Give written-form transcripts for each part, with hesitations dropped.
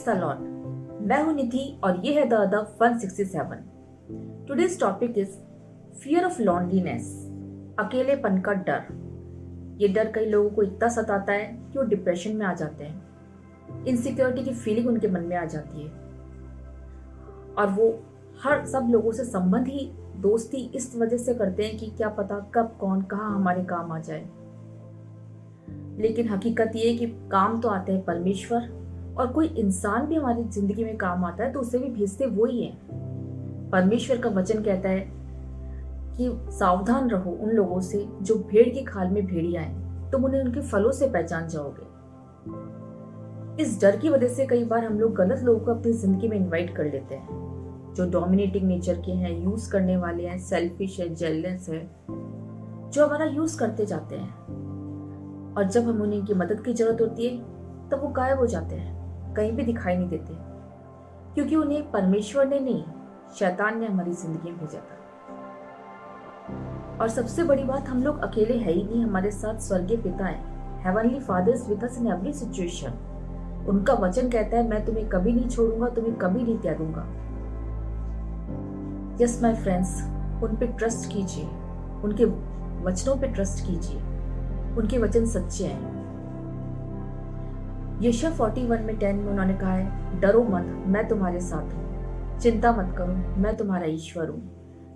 The Lord. मैं हूं निधि और ये है द अदब 167। Today's topic is fear of loneliness, अकेलेपन का डर। ये डर कई लोगों को इतना सताता है कि वो डिप्रेशन में आ जाते हैं। इनसिक्योरिटी की फीलिंग उनके मन में आ जाती है और वो हर सब लोगों से संबंध ही दोस्ती इस वजह से करते हैं कि क्या पता कब कौन कहाँ हमारे काम आ जाए। लेकिन हकीकत ये है कि काम तो आते हैं परमेश्वर, और कोई इंसान भी हमारी जिंदगी में काम आता है तो उसे भी भेजते वो ही है। परमेश्वर का वचन कहता है कि सावधान रहो उन लोगों से जो भेड़ की खाल में भेड़िया हैं, तुम उन्हें उनके फलों से पहचान जाओगे। इस डर की वजह से कई बार हम लोग गलत लोगों को अपनी जिंदगी में इनवाइट कर लेते हैं, जो डोमिनेटिंग नेचर के हैं, यूज करने वाले हैं, सेल्फिश है, जेलस है, जो हमारा यूज करते जाते हैं। और जब हम उन्हें की मदद की जरूरत होती है तब वो गायब हो जाते हैं, कहीं भी दिखाई नहीं देते, क्योंकि उन्हें परमेश्वर ने नहीं, शैतान ने हमारी जिंदगी में भेजा था। और सबसे बड़ी बात, हम लोग अकेले है ही नहीं, हमारे साथ स्वर्गीय पिता है। Heavenly father is with us in every situation. उनका वचन कहता है, मैं तुम्हें कभी नहीं छोड़ूंगा, तुम्हें कभी नहीं त्यागूंगा। यस माय फ्रेंड्स, उन पे ट्रस्ट कीजिए, उनके वचनों पे ट्रस्ट कीजिए, उनके वचन सच्चे हैं। यशायाह 41 में 10 में उन्होंने कहा है, डरो मत, मैं तुम्हारे साथ हूँ, चिंता मत करो, मैं तुम्हारा ईश्वर हूँ,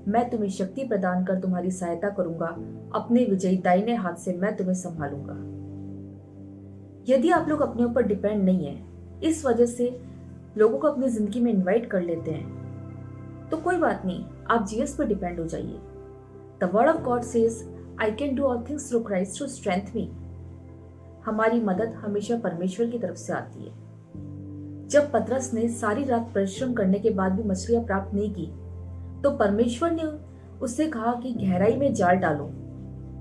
मैं तुम्हें शक्ति प्रदान कर तुम्हारी सहायता करूंगा, अपने विजयी दाहिने हाथ से मैं तुम्हें संभालूंगा। यदि आप लोग अपने ऊपर डिपेंड नहीं है, इस वजह से लोगों को अपनी जिंदगी में इनवाइट कर लेते हैं, तो कोई बात नहीं, आप जीसस पर डिपेंड हो जाइए। The word of God says, I can do all things through Christ who strength me. हमारी मदद हमेशा परमेश्वर की तरफ से आती है। जब पतरस ने सारी रात परिश्रम करने के बाद भी मछलियां प्राप्त नहीं की, तो परमेश्वर ने उससे कहा कि गहराई में जाल डालो।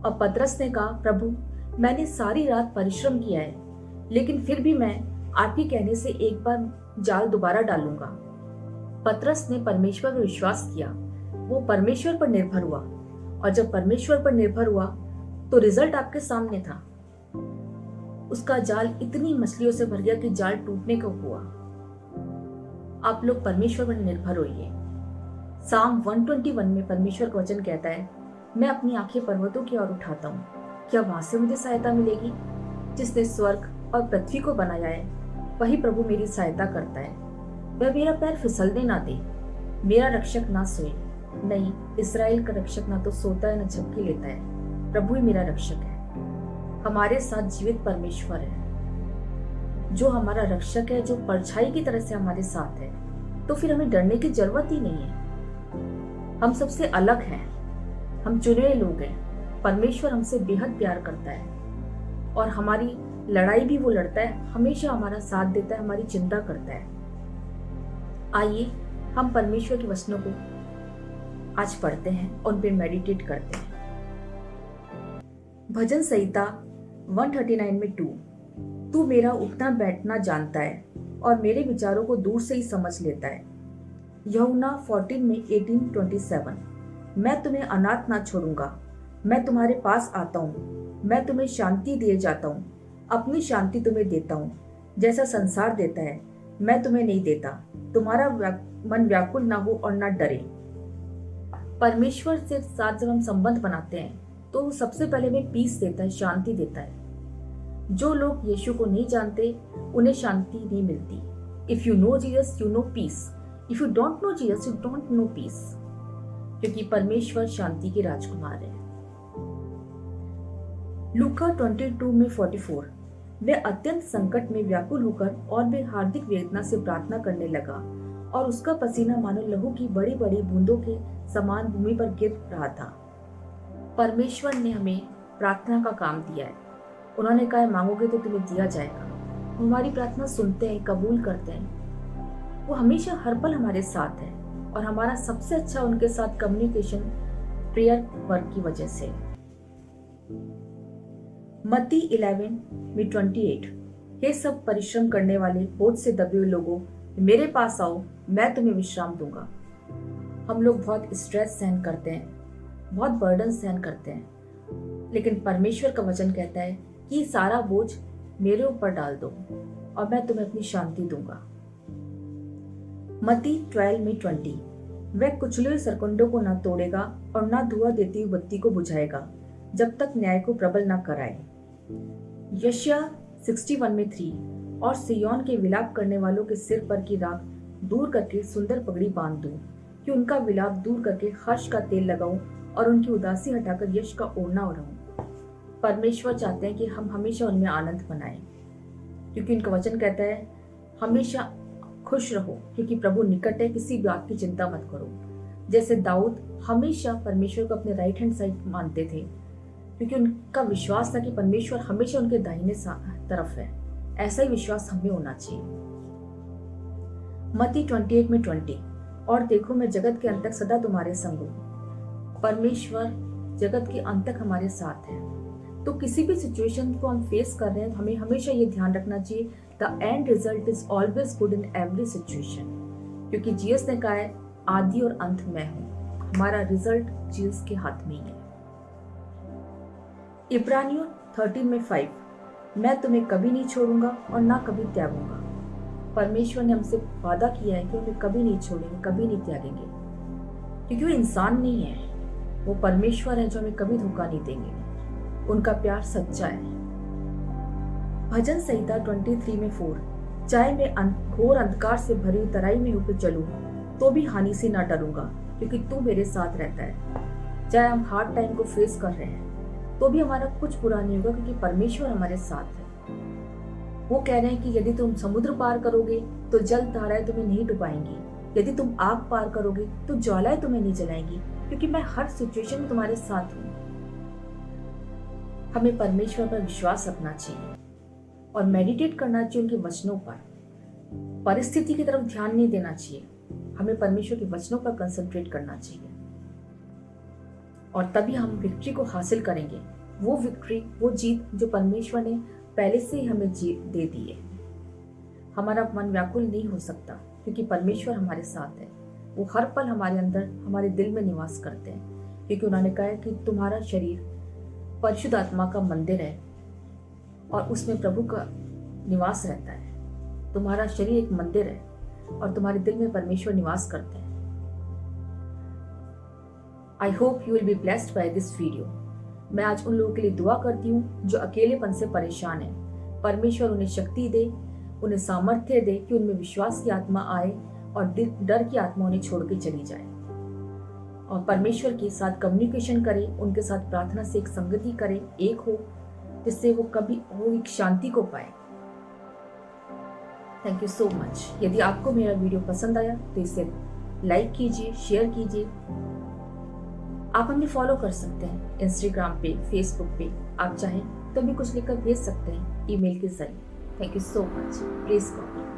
और पतरस ने कहा, प्रभु मैंने सारी रात परिश्रम किया है, लेकिन फिर भी मैं आपके कहने से एक बार जाल दोबारा डालूंगा। पतरस ने परमेश्वर पर विश्वास किया, वो परमेश्वर पर निर्भर हुआ, और जब परमेश्वर पर निर्भर हुआ तो रिजल्ट आपके सामने था। उसका जाल इतनी मछलियों से भर गया कि जाल टूटने को हुआ। आप लोग परमेश्वर पर निर्भर होइए। साम 121 में परमेश्वर का वचन कहता है, मैं अपनी आंखें पर्वतों की ओर उठाता हूँ, क्या वहां से मुझे सहायता मिलेगी? जिसने स्वर्ग और पृथ्वी को बनाया है वही प्रभु मेरी सहायता करता है। वह मेरा पैर फिसलने ना दे, मेरा रक्षक ना सोए। नहीं, इस्राएल का रक्षक ना तो सोता है ना झपकी लेता है, प्रभु ही मेरा रक्षक है। हमारे साथ जीवित परमेश्वर है जो हमारा रक्षक है, जो परछाई की तरह से हमारे साथ है, तो फिर हमें डरने की जरूरत ही नहीं है। हम सबसे अलग हैं, हम चुने हुए लोग हैं। परमेश्वर हमसे बेहद प्यार करता है और हमारी लड़ाई भी वो लड़ता है, हमेशा हमारा साथ देता है, हमारी चिंता करता है। आइए हम परमेश्वर के वचनों को आज पढ़ते हैं और उन पर मेडिटेट करते हैं। भजन संहिता 139 में 2, तू मेरा उठना बैठना जानता है और मेरे विचारों को दूर से ही समझ लेता है। यूहन्ना 14 में 18-27, मैं तुम्हें अनाथ ना छोड़ूंगा, मैं तुम्हारे पास आता हूँ, मैं तुम्हें शांति दिए जाता हूँ, अपनी शांति तुम्हें देता हूँ। जैसा संसार देता है मैं तुम्हें नहीं देता। तुम्हारा मन व्याकुल ना हो और ना डरे। परमेश्वर से साथ जब हम संबंध बनाते हैं तो सबसे पहले हमें पीस देता है, शांति देता है। जो लोग यीशु को नहीं जानते उन्हें शांति नहीं मिलती। If you know Jesus you know peace, if you don't know Jesus you don't know peace, क्योंकि परमेश्वर शांति के राजकुमार है। लूका 22 में 44, वह अत्यंत संकट में व्याकुल होकर और वे हार्दिक वेदना से प्रार्थना करने लगा, और उसका पसीना मानो लहू की बड़ी बड़ी बूंदों के समान भूमि पर गिर रहा था। परमेश्वर ने हमें प्रार्थना का काम दिया है। उन्होंने कहा, मांगोगे तो तुम्हें दिया जाएगा। वो हमारी प्रार्थना सुनते हैं, कबूल करते हैं। वो हमेशा हर पल हमारे साथ है और हमारा सबसे अच्छा उनके साथ कम्युनिकेशन प्रेयर वर्क की वजह से। मत्ती 11 में 28, हे सब परिश्रम करने वाले बोझ से दबे हुए लोगों, मेरे पास आओ, मैं तुम्हें विश्राम दूंगा। हम लोग बहुत स्ट्रेस सहन करते हैं, बहुत बर्डन सहन करते हैं, लेकिन परमेश्वर का वचन कहता है कि सारा बोझ मेरे ऊपर डाल दो और मैं तुम्हें अपनी शांति दूंगा। मत्ती 12 में 20। वह कुचले हुए सरकंडों को न तोड़ेगा और न धुआं देती हुई बत्ती को बुझाएगा जब तक न्याय को प्रबल न कराए। यशायाह 61 में 3। और सिय्योन के विलाप करने वालों के सिर पर की राख दूर करके सुंदर पगड़ी बांध दूं, कि उनका विलाप दूर करके हर्ष का तेल लगाऊं और उनकी उदासी हटाकर यश का ओढ़ना ओढ़ाऊं। परमेश्वर चाहते हैं कि हम हमेशा उनमें आनंद मनाएं, क्योंकि उनका वचन कहता है हमेशा खुश रहो क्योंकि प्रभु निकट है, किसी बात की चिंता मत करो। जैसे दाऊद हमेशा परमेश्वर को अपने राइट हैंड साइड मानते थे, क्योंकि उनका विश्वास था कि परमेश्वर हमेशा उनके दाहिने तरफ है। ऐसा ही विश्वास हमें होना चाहिए। मत्ती 28 में 20। और देखो मैं जगत के अंत तक सदा तुम्हारे संग हूं। परमेश्वर जगत के अंत तक हमारे साथ है। तो किसी भी सिचुएशन को हम फेस कर रहे हैं, हमें हमेशा ये ध्यान रखना चाहिए the end result is always good in every situation, क्योंकि जीसस ने कहा है आदि और अंत मैं हूं। हमारा रिजल्ट जीसस के हाथ में ही है। इब्रानियों 13 में 5। मैं तुम्हें कभी नहीं छोड़ूंगा और ना कभी त्यागूंगा। परमेश्वर ने हमसे वादा किया है कि हमें कभी नहीं छोड़ेंगे, कभी नहीं त्यागेंगे, क्योंकि वो इंसान नहीं है, वो परमेश्वर है जो हमें कभी धोखा नहीं देंगे। उनका प्यार सच्चा है। भजन संहिता 23 में 4। चाहे मैं घोर अंधकार से भरी हुई तराई में होकर चलूं तो भी हानि से ना डरूंगा, क्योंकि तू मेरे साथ रहता है। चाहे हम हार्ड टाइम को फेस कर रहे हैं तो भी हमारा कुछ बुरा नहीं होगा, क्योंकि परमेश्वर हमारे साथ है। वो कह रहे हैं कि यदि तुम समुद्र पार करोगे तो जल धाराएं तुम्हें नहीं डुबाएंगी, यदि तुम आग पार करोगे तो ज्वालाएं तुम्हें नहीं जलाएंगी, क्योंकि मैं हर सिचुएशन में तुम्हारे साथ हूँ। हमें परमेश्वर पर विश्वास रखना चाहिए और मेडिटेट करना चाहिए उनके वचनों पर। परिस्थिति की तरफ ध्यान नहीं देना चाहिए, हमें परमेश्वर के वचनों पर कंसंट्रेट करना चाहिए, और तभी हम विक्ट्री को हासिल करेंगे। वो विक्ट्री, वो जीत जो परमेश्वर ने पहले से ही हमें दे दी है। हमारा मन व्याकुल नहीं हो सकता, क्योंकि परमेश्वर हमारे साथ है। वो हर पल हमारे अंदर, हमारे दिल में निवास करते हैं, क्योंकि उन्होंने कहा है कि तुम्हारा शरीर परिशुद्ध आत्मा का मंदिर है और उसमें प्रभु का निवास रहता है। तुम्हारा शरीर एक मंदिर है और तुम्हारे दिल में परमेश्वर निवास करते हैं। I hope you will be blessed by this video. मैं आज उन लोगों के लिए दुआ करती हूँ जो अकेलेपन से परेशान हैं। परमेश्वर उन्हें शक्ति दे, उन्हें सामर्थ्य दे कि उनमें विश्वास की आत्मा आए और डर की आत्मा उन्हें छोड़ के चली जाए, और परमेश्वर के साथ कम्युनिकेशन करें, उनके साथ प्रार्थना से एक संगति करें, एक हो, जिससे वो एक शांति को पाए। Thank you so much. यदि आपको मेरा वीडियो पसंद आया तो इसे लाइक कीजिए, शेयर कीजिए। आप हमें फॉलो कर सकते हैं इंस्टाग्राम पे, फेसबुक पे। आप चाहें तो भी कुछ लिखकर भेज सकते हैं ईमेल के जरिए। Thank you so much. Please God.